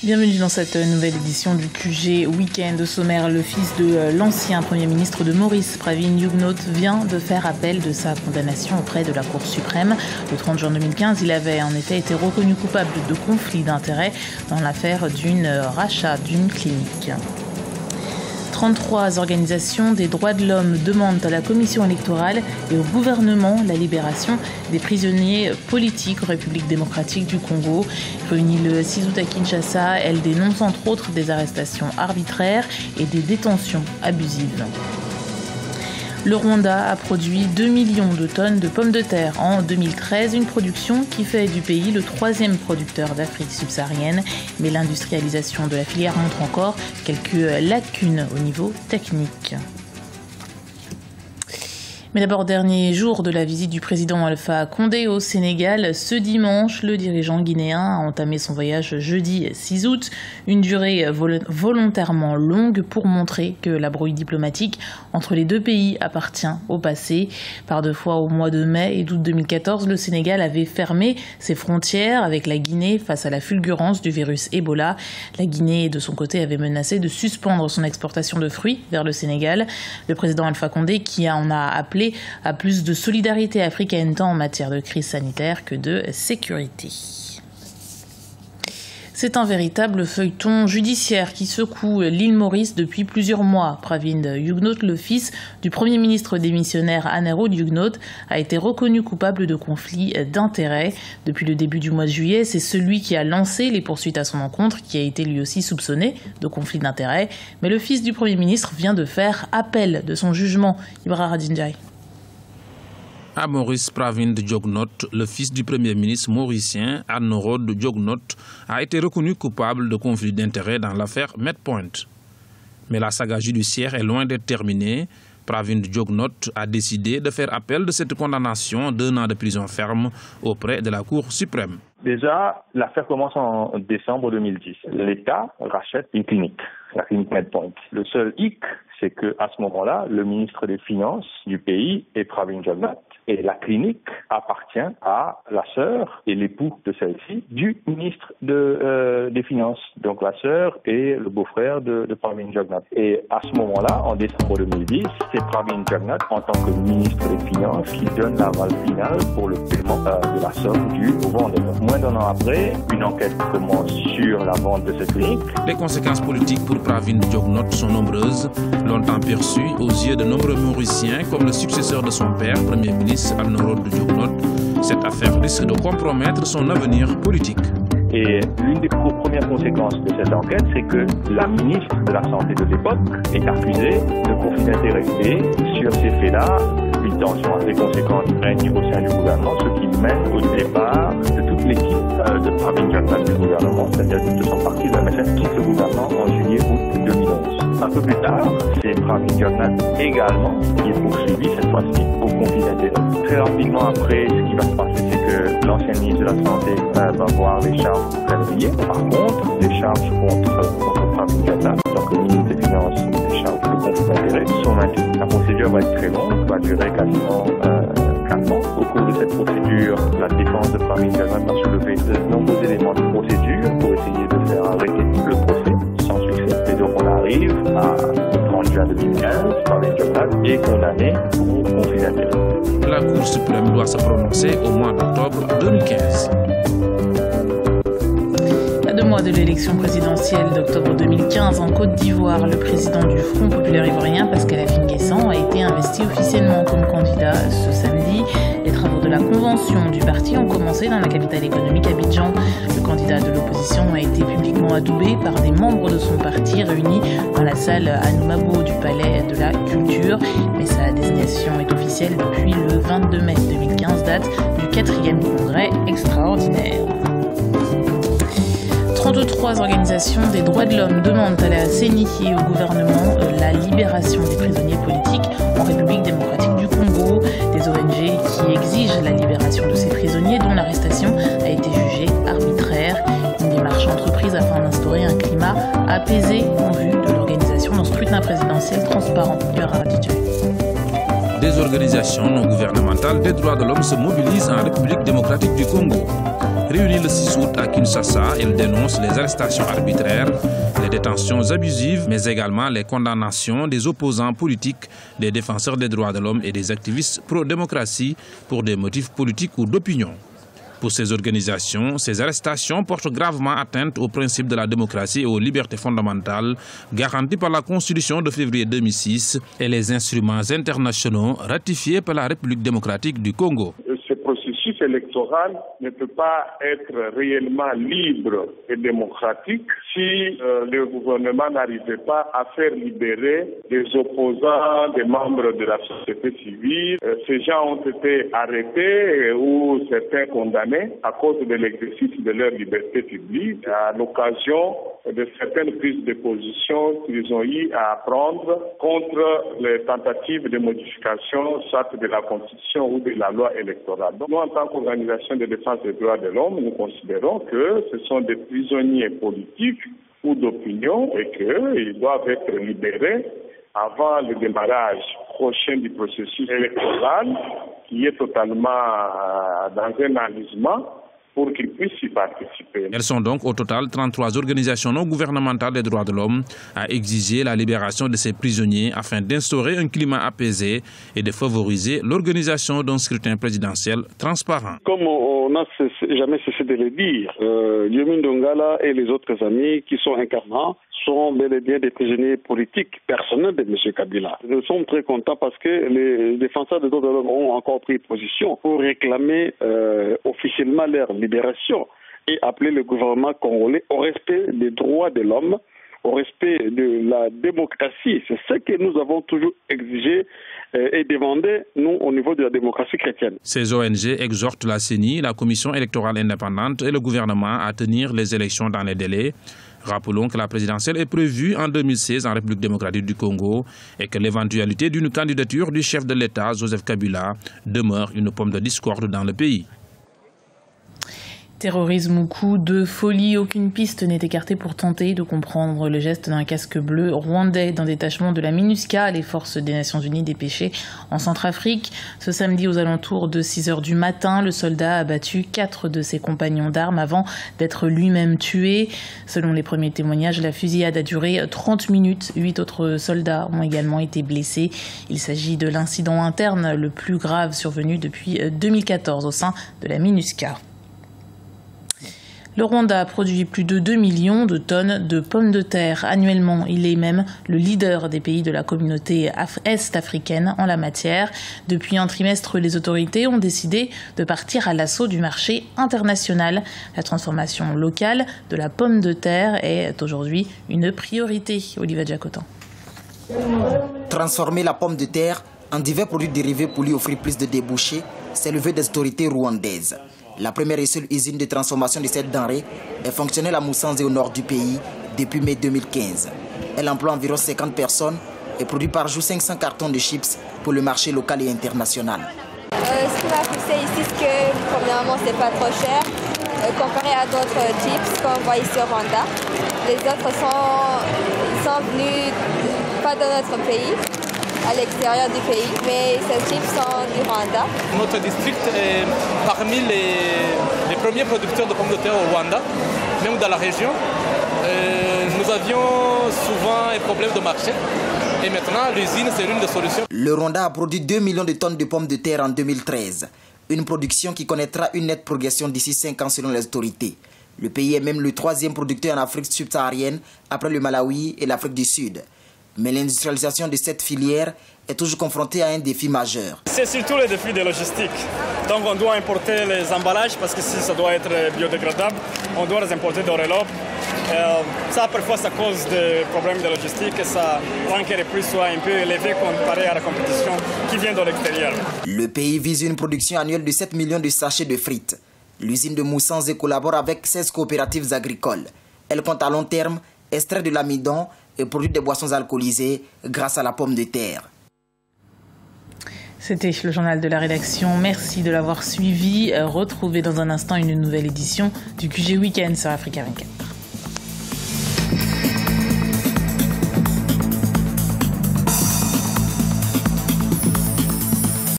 Bienvenue dans cette nouvelle édition du QG Week-end. Au sommaire, le fils de l'ancien Premier ministre de Maurice, Pravin Jugnauth, vient de faire appel de sa condamnation auprès de la Cour suprême. Le 30 juin 2015, il avait en effet été reconnu coupable de conflit d'intérêts dans l'affaire rachat d'une clinique. 33 organisations des droits de l'homme demandent à la Commission électorale et au gouvernement la libération des prisonniers politiques en République démocratique du Congo. Réunies le 6 août à Kinshasa, elles dénoncent entre autres des arrestations arbitraires et des détentions abusives. Le Rwanda a produit 2 millions de tonnes de pommes de terre en 2013, une production qui fait du pays le 3e producteur d'Afrique subsaharienne. Mais l'industrialisation de la filière montre encore quelques lacunes au niveau technique. Mais d'abord, dernier jour de la visite du président Alpha Condé au Sénégal. Ce dimanche, le dirigeant guinéen a entamé son voyage jeudi 6 août, une durée volontairement longue pour montrer que la brouille diplomatique entre les deux pays appartient au passé. Par deux fois au mois de mai et d'août 2014, le Sénégal avait fermé ses frontières avec la Guinée face à la fulgurance du virus Ebola. La Guinée, de son côté, avait menacé de suspendre son exportation de fruits vers le Sénégal. Le président Alpha Condé, qui en a appelé à plus de solidarité africaine tant en matière de crise sanitaire que de sécurité. C'est un véritable feuilleton judiciaire qui secoue l'île Maurice depuis plusieurs mois. Pravin Jugnauth, le fils du Premier ministre démissionnaire Aneroad Jugnauth, a été reconnu coupable de conflit d'intérêts. Depuis le début du mois de juillet, c'est celui qui a lancé les poursuites à son encontre qui a été lui aussi soupçonné de conflit d'intérêts. Mais le fils du Premier ministre vient de faire appel de son jugement. Ibra Radinjai. À Maurice, Pravin Jugnauth, le fils du Premier ministre mauricien Aneroad Jugnauth, a été reconnu coupable de conflit d'intérêts dans l'affaire Medpoint. Mais la saga judiciaire est loin d'être terminée. Pravin Jugnauth a décidé de faire appel de cette condamnation d'1 an de prison ferme auprès de la Cour suprême. Déjà, l'affaire commence en décembre 2010. L'État rachète une clinique, la clinique Medpoint. Le seul hic, c'est qu'à ce moment-là, le ministre des Finances du pays est Pravin Jugnauth. Et la clinique appartient à la sœur et l'époux de celle-ci du ministre des Finances. Donc la sœur et le beau-frère de Pravin Jugnauth. Et à ce moment-là, en décembre 2010, c'est Pravin Jugnauth, en tant que ministre des Finances, qui donne l'aval final pour le paiement de la somme due au vendeur. Moins d'1 an après, une enquête commence sur la vente de cette clinique. Les conséquences politiques pour Pravin Jugnauth sont nombreuses, longtemps perçues aux yeux de nombreux Mauriciens comme le successeur de son père, Premier ministre Aneroad Jugnauth. Cette affaire risque de compromettre son avenir politique. Et l'une des premières conséquences de cette enquête, c'est que la ministre de la Santé de l'époque est accusée de conflit d'intérêts. Et sur ces faits-là, une tension assez conséquente règne au sein du gouvernement, ce qui mène au départ de toute l'équipe de Pravin Jugnauth du gouvernement, c'est-à-dire de son parti, la MSF, quitte le gouvernement en juillet-août 2011. Un peu plus tard, c'est Pravin Jugnauth également qui est poursuivi, cette fois-ci, au conflit d'intérêts. Très rapidement après, ce qui va se passer, c'est que l'ancien ministre de la Santé va voir les charges publiées. Par contre, les charges contre Pravin Jugnauth, donc le ministre des Finances, les charges de conflit d'intérêts, sont maintenues. La procédure va être très longue, va durer quasiment 4 ans. Au cours de cette procédure, la défense de Pravin Jugnauth va soulever de nombreux éléments de procédure pour essayer de faire arrêter le procès, sans succès. Et donc on arrive au 30 juin 2015, Pravin Jugnauth est condamné pour conflit d'intérêts. La Cour suprême doit se prononcer au mois d'octobre 2015. À 2 mois de l'élection présidentielle d'octobre 2015 en Côte d'Ivoire, le président du Front populaire ivoirien, Pascal Affi-N'Guessan, a été investi officiellement comme candidat ce samedi. Les travaux de la convention du parti ont commencé dans la capitale économique Abidjan. Le candidat de l'opposition a été publiquement adoubé par des membres de son parti réunis dans la salle Anoumabo du Palais de la Culture. Mais sa désignation est officielle depuis le 22 mai 2015, date du 4e congrès extraordinaire. 33 organisations des droits de l'homme demandent à la CENI et au gouvernement la libération des prisonniers politiques en République démocratique du Congo. Des ONG qui exigent la libération de ces prisonniers dont l'arrestation a été jugée arbitraire. Une démarche entreprise afin d'instaurer un climat apaisé en vue de l'organisation d'un scrutin présidentiel transparent. Des organisations non gouvernementales des droits de l'homme se mobilisent en République démocratique du Congo. Réunies le 6 août à Kinshasa, elles dénoncent les arrestations arbitraires, les détentions abusives, mais également les condamnations des opposants politiques, des défenseurs des droits de l'homme et des activistes pro-démocratie pour des motifs politiques ou d'opinion. Pour ces organisations, ces arrestations portent gravement atteinte aux principes de la démocratie et aux libertés fondamentales garanties par la Constitution de février 2006 et les instruments internationaux ratifiés par la République démocratique du Congo. Ce processus électoral ne peut pas être réellement libre et démocratique si le gouvernement n'arrivait pas à faire libérer des opposants, des membres de la société civile. Ces gens ont été arrêtés ou certains condamnés à cause de l'exercice de leur liberté publique à l'occasion de certaines prises de position qu'ils ont eu à prendre contre les tentatives de modification soit de la Constitution ou de la loi électorale. Donc, nous, en tant qu'organisation de défense des droits de l'homme, nous considérons que ce sont des prisonniers politiques ou d'opinion et qu'ils doivent être libérés avant le démarrage prochain du processus électoral qui est totalement dans un enlisement pour qu'ils puissent y participer. Elles sont donc au total 33 organisations non gouvernementales des droits de l'homme à exiger la libération de ces prisonniers afin d'instaurer un climat apaisé et de favoriser l'organisation d'un scrutin présidentiel transparent. Comme on n'a jamais cessé de le dire, Yumi Ndongala et les autres amis qui sont incarnants sont bel et bien des prisonniers politiques personnels de M. Kabila. Nous sommes très contents parce que les défenseurs des droits de l'homme ont encore pris position pour réclamer officiellement leur libération et appeler le gouvernement congolais au respect des droits de l'homme, au respect de la démocratie. C'est ce que nous avons toujours exigé et demandé, nous, au niveau de la démocratie chrétienne. Ces ONG exhortent la CENI, la Commission électorale indépendante et le gouvernement à tenir les élections dans les délais. Rappelons que la présidentielle est prévue en 2016 en République démocratique du Congo et que l'éventualité d'une candidature du chef de l'État, Joseph Kabila, demeure une pomme de discorde dans le pays. Terrorisme ou coup de folie, aucune piste n'est écartée pour tenter de comprendre le geste d'un casque bleu rwandais d'un détachement de la MINUSCA, les forces des Nations Unies dépêchées en Centrafrique. Ce samedi aux alentours de 6h du matin, le soldat a abattu 4 de ses compagnons d'armes avant d'être lui-même tué. Selon les premiers témoignages, la fusillade a duré 30 minutes. 8 autres soldats ont également été blessés. Il s'agit de l'incident interne le plus grave survenu depuis 2014 au sein de la MINUSCA. Le Rwanda produit plus de 2 millions de tonnes de pommes de terre annuellement. Il est même le leader des pays de la communauté est-africaine en la matière. Depuis un trimestre, les autorités ont décidé de partir à l'assaut du marché international. La transformation locale de la pomme de terre est aujourd'hui une priorité. Olivier Jacotan. Transformer la pomme de terre en divers produits dérivés pour lui offrir plus de débouchés, c'est le vœu des autorités rwandaises. La première et seule usine de transformation de cette denrée est fonctionnelle à Musanze au nord du pays depuis mai 2015. Elle emploie environ 50 personnes et produit par jour 500 cartons de chips pour le marché local et international. Ce qui m'a poussé ici, c'est que premièrement, c'est pas trop cher comparé à d'autres chips qu'on voit ici au Rwanda. Les autres sont venus pas de notre pays, à l'extérieur du pays, mais ces chips sont du Rwanda. Notre district est parmi les premiers producteurs de pommes de terre au Rwanda, même dans la région. Nous avions souvent un problème de marché et maintenant l'usine c'est l'une des solutions. Le Rwanda a produit 2 millions de tonnes de pommes de terre en 2013, une production qui connaîtra une nette progression d'ici 5 ans selon les autorités. Le pays est même le 3e producteur en Afrique subsaharienne après le Malawi et l'Afrique du Sud. Mais l'industrialisation de cette filière est toujours confrontée à un défi majeur. C'est surtout le défi de logistique. Donc on doit importer les emballages parce que si ça doit être biodégradable, on doit les importer d'Europe. Ça parfois ça cause des problèmes de logistique et ça rend que les prix soient un peu élevés comparé à la compétition qui vient de l'extérieur. Le pays vise une production annuelle de 7 millions de sachets de frites. L'usine de Musanze collabore avec 16 coopératives agricoles. Elle compte à long terme extraire de l'amidon et produire des boissons alcoolisées grâce à la pomme de terre. C'était le journal de la rédaction. Merci de l'avoir suivi. Retrouvez dans un instant une nouvelle édition du QG Week-end sur Africa 24.